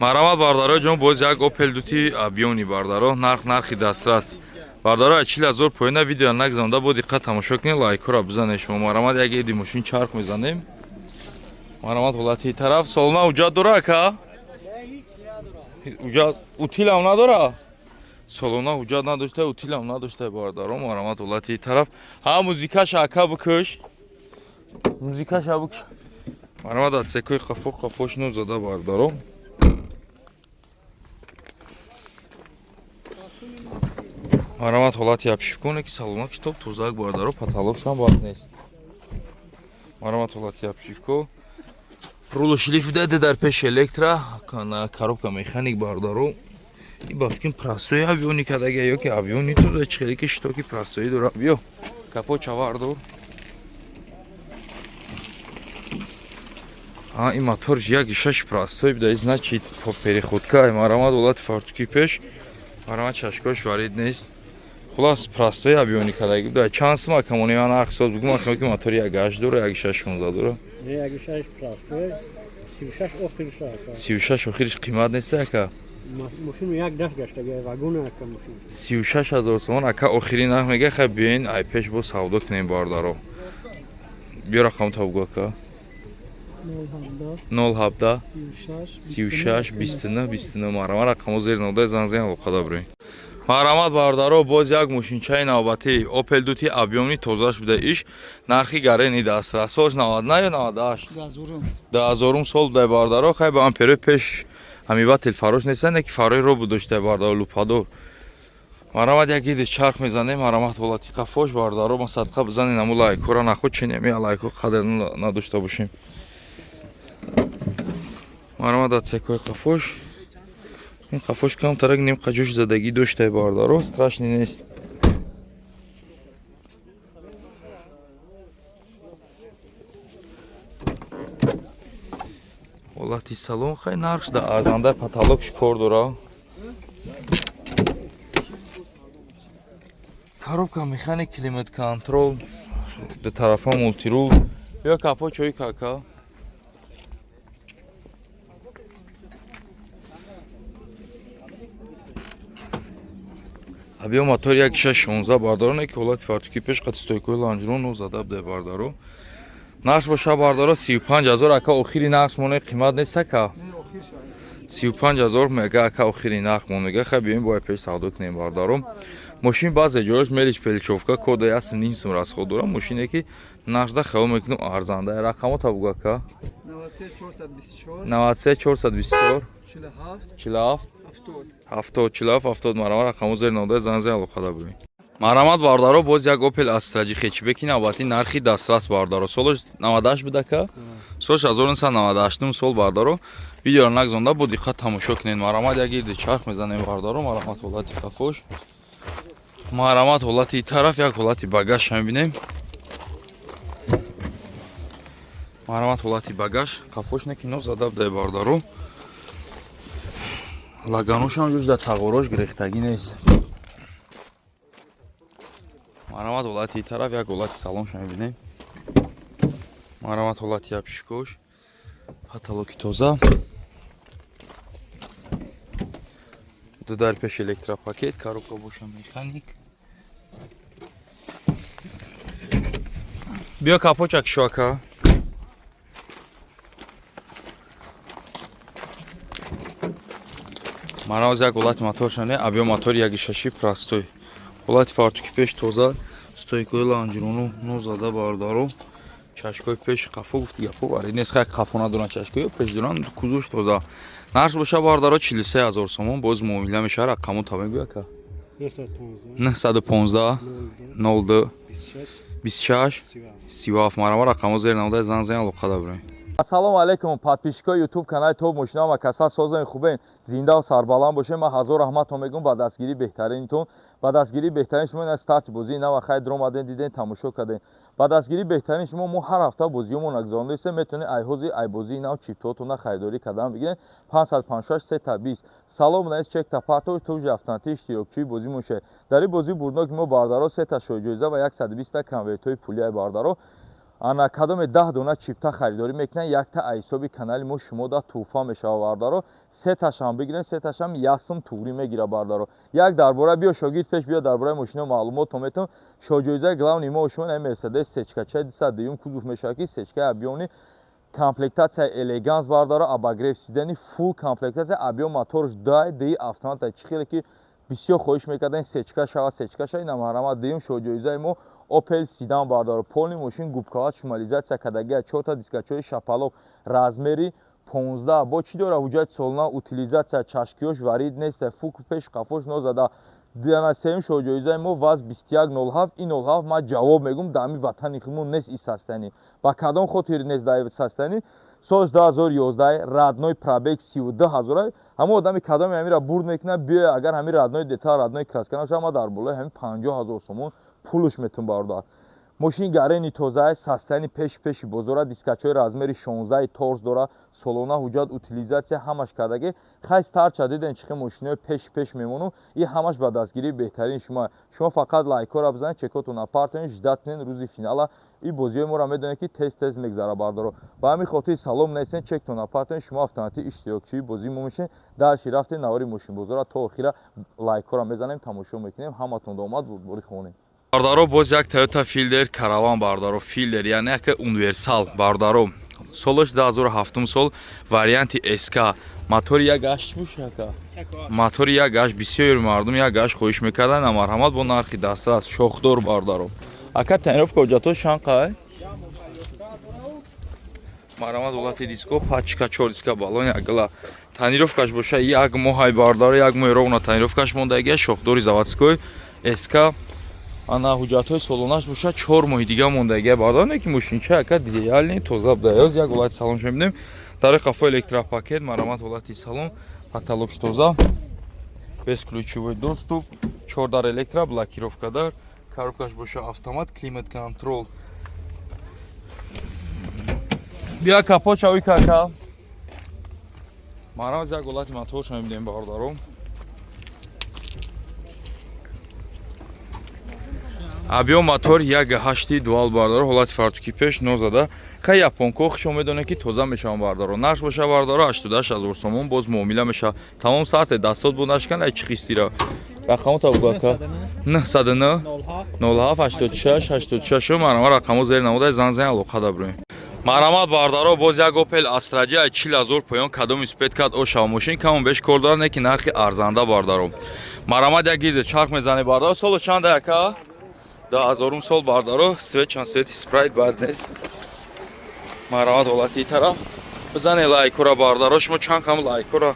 Марамат бардаро ҷон боз як Opel дути абиони бардаро нархи дастрас. Бардаро 40000 поина видео нагзанда бо диққат тамошо кунед, лайкора бизанед. Шумо марамат як еди мошин чарх мезанем. Марамат ҳолати тараф солона уҷат дора ака? Уҷат утилам надора? Солона уҷат надошта, утилам надошта бардаро марамат ҳолати тараф. Ҳа музикаша ака бикуш. Музикаша бикуш. Марамат атсекои қафош ну зада бардаро. Марамат ҳолати обшивконе ки салона китоб тозак бардаро потолокшам бад нест. Марамат ҳолати обшивко. Руло шлиф даде дар пеш электра, коробка механик бардаро. И бафкин простои авиони кадаги ё ки авиони ту чхели ки штоки простои дора. Биё. Капо чавардор. И мотор як шаш простой бида, значит по переходка марамат ҳолати фартуки пеш. Марамат чашкош варид нест. Хулас простой авиони кадаги бида. Чанд сма камони ман нарх соз бигум ахмо ки мотор як 8 дора, як 6 дора. Як 6 простой. 36 охириш ака. 36 охириш қимат нест ака. Машин як даф гашта вагон ака машин. 36000 сомон ака охири нарх мега хаб биен ай пеш бо савдо кунем бардаро. Биё рақам табгу ака. 017 36 29 марамат рақамо зери нода занзен алоқада бурен. Марамат бардаро боз як мошинчаи навбати Opel дути абиони тозаш буда иш нархи гарени дастрасош 99 ё 98 10000 сол буда бардаро хай ба амперо пеш ҳамивател фарош нестане ки фарои ро будошта бардаро лупадор. Марамат як иди чарх мезанем марамат ҳолати қафош бардаро ма садқа бизанем наму лайкора нахуд чинем я лайко қадр надошта бошем. Марамат атсекои қафош. این قفاش کم ترک نیم قجوش زدگی داشته باردارو страшный نیست. حالتی سالن خیلی نرخش در ارزنده پتالوکش کار داره. коробка механик климат контрол до طرفا مولتی رول. بیا کپا چوی کاکا. Абиё мотор як 616 бардаро не ки ҳолати фартуки пеш қад стойкои ланҷрон ну зада буда бардаро. Нарх боша бардаро 35000 ака охири нарх моне қимат нест ака. 35000 мега ака охири нарх монега хай биём бо пеш савдо кунем бардаро. Мошин баъзе ҷояш мелиш пеличовка кода 1.5 сум расход дора. Мошине ки нархда хело мекунам арзанда. Рақамо табгу ака. 93424 47 70 марамат рақамо зери нода занзен алоқада бурен. Марамат бардаро боз як Opel Astra хечбеки навбати нархи дастрас бардаро. Солош 98 буд ака. Солош 1998 сол бардаро. Видеоро нагзонда бо диққат тамошо кунед. Марамат як ирди чарх мезанем бардаро. Марамат ҳолати қафош. Марамат ҳолати тараф як ҳолати багаж мебинем. Марамат ҳолати багаж қафош не ки но зада буда бардаро. Лаганошам ҷуз дар тағорош гирехтагӣ нест. Марамат ҳолати тараф як ҳолати салоншо мебинем. Марамат ҳолати обшивкош. Потолоки тоза. Ду дар пеш электропакет, коробка боша механик. Биё капочак шока. Марамат як ҳолати моторшане, абиё мотор 1.6 простой. ҳолати фартуки пеш тоза, стойкои ланҷрону ну зада бардаро. Чашкои пеш қафо гуфти гапо барид нест хай қафо надоран чашкои пеш доран кузуш тоза. Нарх боша бардаро 43000 сомон боз муомила меша рақамо табегӯ ака. 915 02 26 37 марамат рақамо зери нода занзен алоқада бурен. Ассалому алейкум подписчикои YouTube канали Топ Мошина ва касат созани хубен зинда ва сарбаланд бошед. Ман ҳазор раҳматон мегӯям ба дастгирии беҳтаринтон. Ба дастгирии беҳтарин шумо ин старти бозии нав хай дар омаден диден тамошо кардем. Ба дастгирии беҳтарин шумо мо ҳар ҳафта бозиҳомо нагзоронда истем. Метавонед айҳози айбозии нав чиптоатона харидорӣ кардан бигиред. 556 320 салом наиз чек тапартош туҷ автомати иштирокчии бозӣ мошед. Дар ин бозии бурдноки мо бардаро 3 та шоҳиҷоиза ва 120 конвертҳои пулияи бардаро. ана кадоме 10 дона чипта харидорӣ мекунанд. Якта айсоби канали мо шумо да туҳфа мешава бардаро. Се ташам бигирен, се ташам ясм туғрӣ мегира бардаро. Як дар бора биё шогирд пеш биё дар бораи мошино маълумот метам. Шоҷоизаи главни мо шумо на Мерседес сечкача 202 кузов мешава ки сечка абиёни комплектация элеганс бардаро, абагрев сидани фул комплектация, абиён моторш ди автомат чихеле ки бисёр хоҳиш мекардем сечка шава ина маҳрамат диюм шоҷоизаи мо Opel Sedan бардаро. Полни мошин губкават шумализатсия кадаги 4 дискачаи шапалок размери 15 бо чӣ дора ҳуҷҷати солона утилизатсия чашкиёш варид нест фук пеш қафош нозада динасем шоҷоизаи мо ваз 2107 ин 07 ма ҷавоб мегум дами ватани худмон нест исастани ба кадом хотир нест даи исастани соли 2011 радной пробег 32000 ҳама одами кадоми ҳамира бурд мекунад биё агар ҳами радной детал радной краска наша ма дар болои ҳами 50000 сомон пулуш метун бардар. Мошин гарени тоза састани пеши бозора дискачаи размери 16 торс дора солона ҳуҷҷат утилизатсия ҳамаш кадаги хайс тарча диден чихе мошинои пеш мемону и ҳамаш ба дастгирии беҳтарини шумо фақат лайкора бизанед чекотон апартонид ждатнен рӯзи финала и бозиҳои моро медонед ки тез мегзара бардаро. Ба ҳамин хотир салом несен чектон апартонид шумо автоматик иштирокчии бозии мо мешин дарши рафтен навори мошин бозора то охира лайкора мезанем тамошо мекунем ҳаматон домад бори хонем. Бардаро боз як Toyota Fielder Caravan бардаро Fielder яъне як универсал бардаро солаш 2007 сол варианти SK мотори як гаш мушака мотори як гаш бисёр мардум як гаш хоҳиш мекардан на марҳамат бо нархи дастрас шохдор бардаро ака тайровка ҳуҷҷато шанқай марҳамат ҳолати диско пачка 4 диска балон ягла танировкаш боша як моҳай бардаро як моҳи ровна танировкаш мондагия шохдори заводской SK ана ҳуҷҷатҳои солонаш боша 4 моҳи дига мондагия бардаро ки мошинча яка дизелни тоза бдаёз як ҳолати салон шумо бинем дар қафои электропакет марҳамат ҳолати салон потолокш тоза бесключовой доступ 4 дар электро блокировка дар коробкаш боша автомат климат контрол бия капочавои кака марҳамат як ҳолати мотор шумо бинем бардаро абиён мотор 1.8 дуал бардаро ҳолати фартуки пеш нозада ка японко шумо медонед ки тоза мешаванд бардаро нарх боша бардаро 88000 сомон боз муомила меша тамом саате дастот бо нашкан ай чихистира рақамота бугака 909 07 86 86 марҳамат рақамо зери намода занзани алоқа дабрӯ марҳамат бардаро боз як Opel Astra ай 40000 поён кадоми спедкат ошава мошин камон беш кор дорад не ки нархи арзанда бардаро марҳамат як гирде чарх мезани бардаро соло чанда яка 2000 сол бардаро свечан свети спрайт бад нест марҳамат ҳолати тараф бизанед лайкора бардаро шумо чанд кам лайкора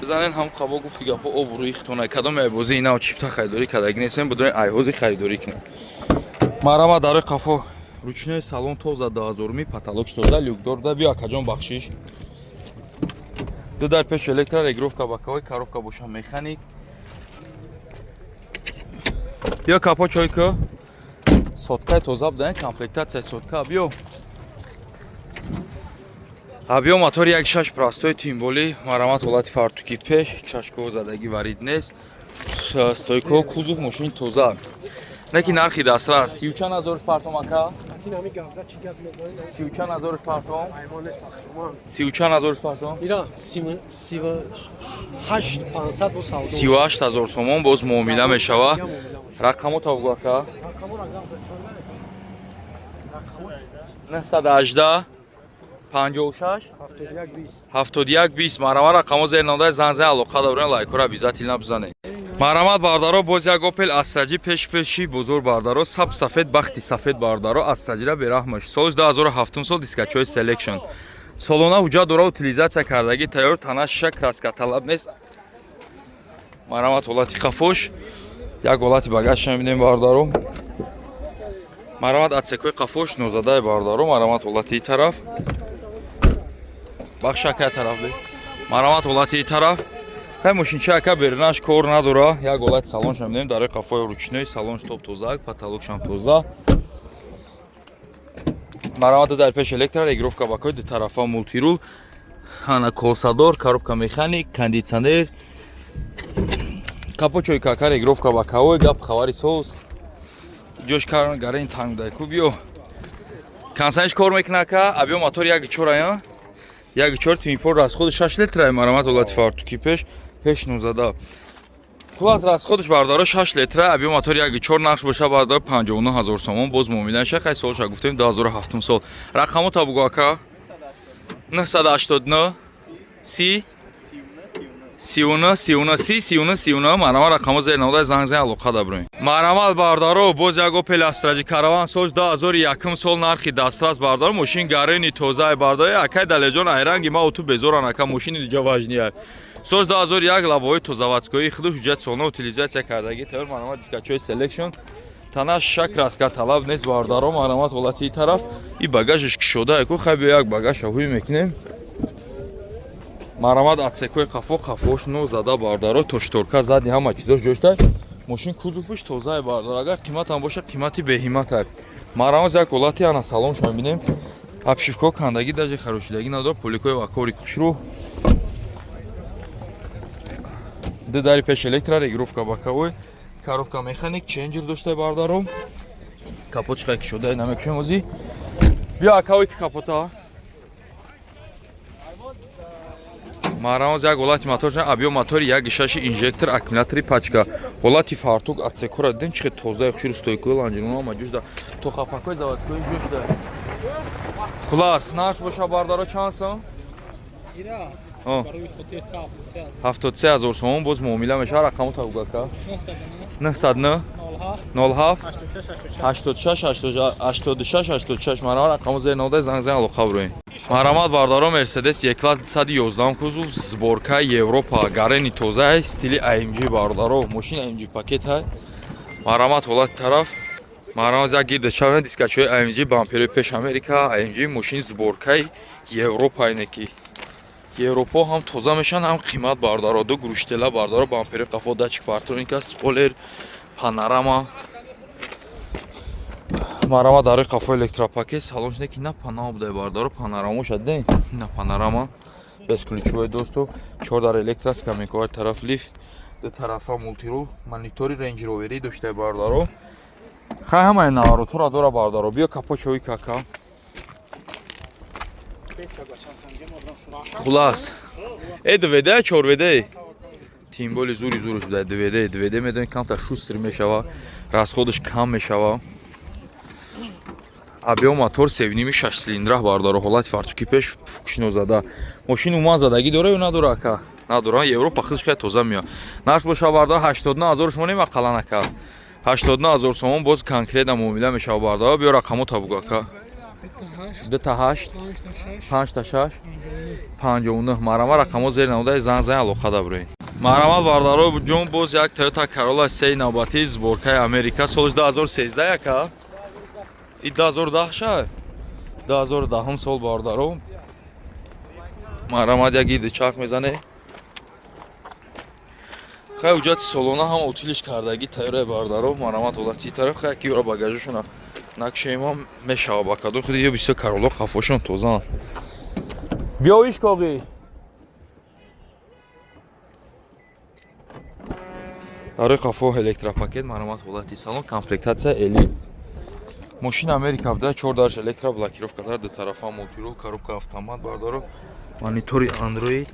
бизанед ҳам қабо гуфти гапо обрӯи ихтона кадом айбози инав чипта харидорӣ кадаги нестем будони айҳози харидорӣ кунем марҳамат дар қафо ручной салон тоза 2000 потолокш тоза люкдор да биё акаҷон бахшиш ду дар пеш электро регировка баковой коробка боша механик биё капо чойка соткаи тоза будан комплектация сотка биё абиё мотори 1.6 простои тимболи марҳамат ҳолати фартуки пеш чашкҳо задагӣ варид нест стойкаҳо кузов мошини тоза не ки нархи дастрас 34000 партом ака 34000 партом 34000 партом 38000 сомон боз муомила мешава рақамота бугу ака 918 56 7120 марҳамат рақамо зери намодаи занзани алоқа дорен лайкора обязательно бизанед марҳамат бардаро боз як Opel Astra пеши бузург бардаро саб сафед бахти сафед бардаро Astra бераҳмаш соли 2007 сол дискачаи Selection солона ҳуҷҷат дора утилизатсия кардаги тайёр тана шиша краска талаб нест марҳамат ҳолати қафош як ҳолати багаж мебинем бардаро марҳамат атсекои қафош нозадаи бардаро марҳамат ҳолати тараф бахшака тараф бе марҳамат ҳолати тараф ҳай мошинча ака бернаш кор надора як ҳолати салон шумо бинем дар қафои ручной салонш топ тоза потолокшам тоза марҳамат дар пеш электро регировка бакои ду тарафа мултирул ана колсадор коробка механик кондитсионер капочои кака регировка бакавой гап хавари соус ҷош карн гарен танг дайку биё Консаниш кор мекунад ка объем мотор 1.4 1.4 твинпор расходу 6 литр марамат олати фартуки пеш 19 класс расходуш бардоро 6 литр объем мотор 1.4 нақш боша бардор 59000 сомон боз муомилан ша қай солша гуфтем 2007 сол рақамо табуго ака 989 30 39 марамат рақамо зер навода занг алоқа дабрӯй марамат бардоро боз яго пеластраҷи караван соз 2001 сол нархи дастрас бардор мошин гарени тоза бардои акай далеҷон айранги ма оту безоран ака мошини диҷа важния соз 2001 лабои тозаватскои худу ҳуҷҷат солна утилизатсия кардаги тавр марамат дискачои селекшн тана шак раска талаб нест бардоро марамат олати тараф и багажиш кишода яку хаби як багаж ҳуй мекунем марамат атсекои қафош но зада бардоро тошторка зади ҳама чизош ҷошта мошин кузуфиш тозаи бардор агар қиматам боша қимати беҳимата марамат як олати ана салон шумо бинем обшивко кандаги даже харошидаги надор поликои вакори хушрӯ дари пеш электро регировка бакавой коробка механик ченҷер дошта бардором капотчика кишода намекушем ози бия акавой ки капота марамоз як ҳолати мотор объем мотори 1.6 инжектор аккумулятори пачка ҳолати фартук атсекора дидем чихе тозаи хушрӯ стойкои ланҷируна маҷӯшда то хафакои заводкои ҷӯшда хулас наш боша бардоро чанд сом 73000 сомон боз муомила мешава рақамо табугака 909 07 86 марамат рақамо зер навода занг алоқа бирӯем марамат бардоро мерседес еклас 211 кузов сборка европа гарени тоза стили AMG бардоро мошин AMG пакет ҳай марамат ҳолати тараф марамат як гирдачава дискачои AMG бампери пеш Америка AMG мошин сборкаи европа инеки европа ҳам тоза мешан ҳам қимат бардоро ду груштела бардоро бампери қафо датчик партроника спойлер панорама марамат дарои қафо электропакет салончне ки на панама буда бардоро панорамо шадде на панорама без ключовой доступ 4 дар электроска мекова тараф лифт ду тарафа мултирул монитори Range Rover дошта бардоро хай ҳамаи наворотора дора бардоро биё капочои кака хулас двд чорвд тимболи зури зурш буда двд медонед камтар шустр мешава расходуш кам мешава объем мотор 7.6 цилиндра бардоро ҳолати фартуки пеш фукшино зада мошин уман задаги дора ё надора ака надора европа худш хай тоза меё наш боша бардоро 89000 шумо нема қалан ака 89000 сомон боз конкретна муомила мешава бардоро биё рақамо табуго ака 28 5 59 марамат рақамо зер навода занг алоқа дабрӯед марамат бардоро ҷон боз як Toyota Corolla 3 навбати сборкаи Америка соли 2013 ака и 2010 ша 2010 сол бардоро марамат як иди чарх мезане хай ҳуҷҷати солона ҳам утилиш кардаги тайёра бардоро марамат ҳолати тараф хай ки ёра багажашуна накшема мешава ба кадо худи ё бисёр Corolla қафошон тозаан биё иш коғи дарои қафо электропакет марамат ҳолати салон комплектатсия эли мошин Америка буда 4 дарш электро блокировка дар ду тарафа мултирул коробка автомат бардоро монитори Android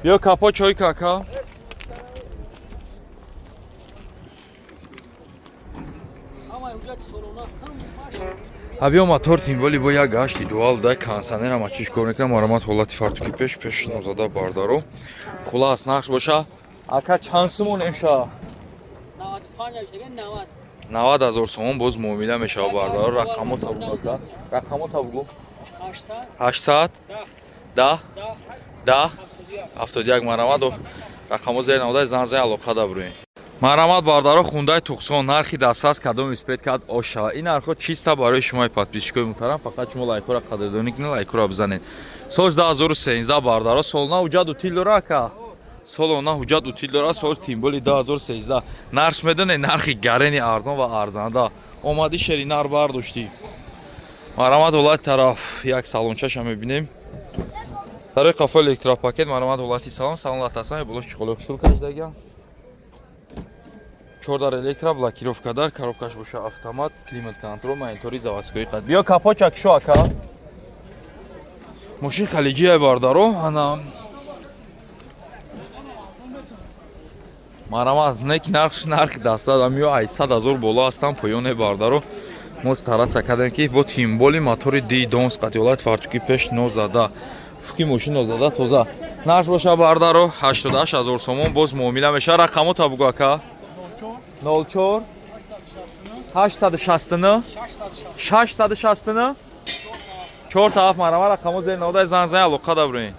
биё капо чой кака объем мотор тимболи бо як гашти дуал да кондиционер ама чиш кор мекунам марамат ҳолати фартуки пеш нозада бардоро хулас нақш боша ака чанд сомон меша 90000 сомон боз муомила мешава бардоро рақамо табуго рақамо табуго 800 10 71 марамат рақамо зер навода занг алоқа дабрӯед марамат бардоро хундай тухсон нархи дастрас кадом испед кад оша ин нархҳо чиста барои шумои подписчикои муҳтарам фақат шумо лайкҳоро қадрдонӣ кунед лайкҳоро бизанед соли 2013 бардоро солона ҳуҷҷат утил дора ака солона ҳуҷҷат утил дора соли тимболи 2013 нарх медонед нархи гарени арзон ва арзанда омади шери нар бардоштӣ марамат ҳолати тараф як салончаша мебинем дарои қафо электропакет марамат ҳолати салон латасани болош чиқолои хушрӯ кашидагиам 4 электро, блокировкадар, коробкаш боша автомат, климат контрол, монитори заводской қад. Биё капочак шо ака. Мошин халиҷия бардаро, ана марамат нек нарх даста дамиё 800 000 боло астан поёне бардаро. Мо стараца кардем ки бо тимболи мотори ди донс қатиёлат фартуки пеш нозада. Фуки мошин нозада тоза. Нарх боша бардаро 88 000 сомон боз муомила меша. Рақамо та бугу ака. 04 869 669 4 тараф марама рақамо зер нода занзай алоқа да бурин.